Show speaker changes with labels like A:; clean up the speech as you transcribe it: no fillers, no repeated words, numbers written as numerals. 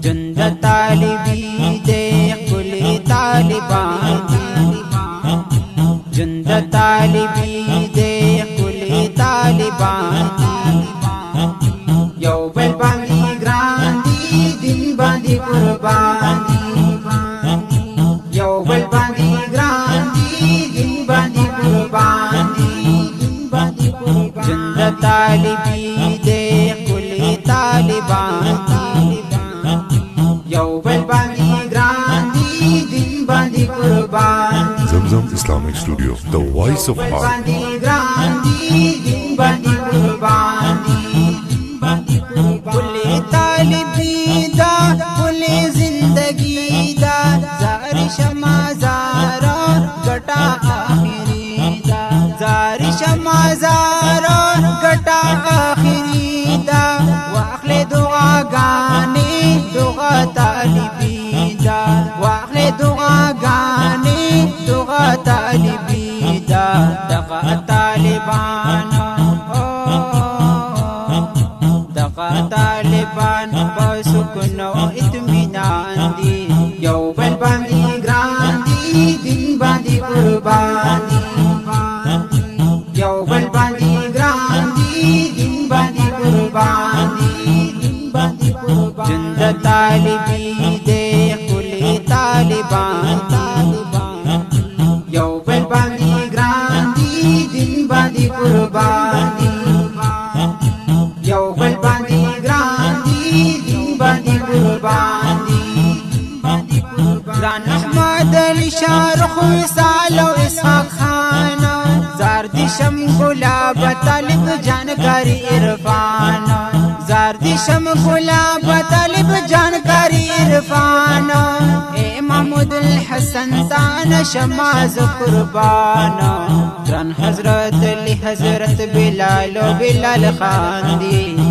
A: جند طالبی دے کلی طالبان دی جند طالبی دے کلی طالبان دی یو بل باندې ګران دی دین باندې قربان دی یو بل باندې ګران دی دین باندې قربان دی جند طالبی دے کلی طالبان دی یو بل باندې ګران دی دین باندې قربان دی
B: Zamzam Islamic Studio, the voice of heart.
A: باندې ګران دی دین باندې قربان دی کلی طالبی دا کلی زندگی دا زاری شما زارا گٹا آخری دا زاری شما زارا گٹا آخری دا واخل دعا گانی دعا طالبی دا واخل دعا گانی دعا طالبی دا دغا طالبان طالبان بسکون و اطمینان دی یو بل باندې ګران دی دین باندې قربان دی یو بل باندې ګران دی دین باندې قربان دی جند طالبی دے کلی طالبان دی یو بل باندې ګران دی دین باندې قربان دی یو بل باندې ګران دی دین باندې قربان دی ګران احمد علی شارخ وصال او اسحاق خان زار دی شم گلاب طالب جانکاری عرفان زار دی شم گلاب طالب جانکاری عرفان اے محمود الحسن تان شماز قربان ګران حضرت علی حضرت بلال و بلال خان دی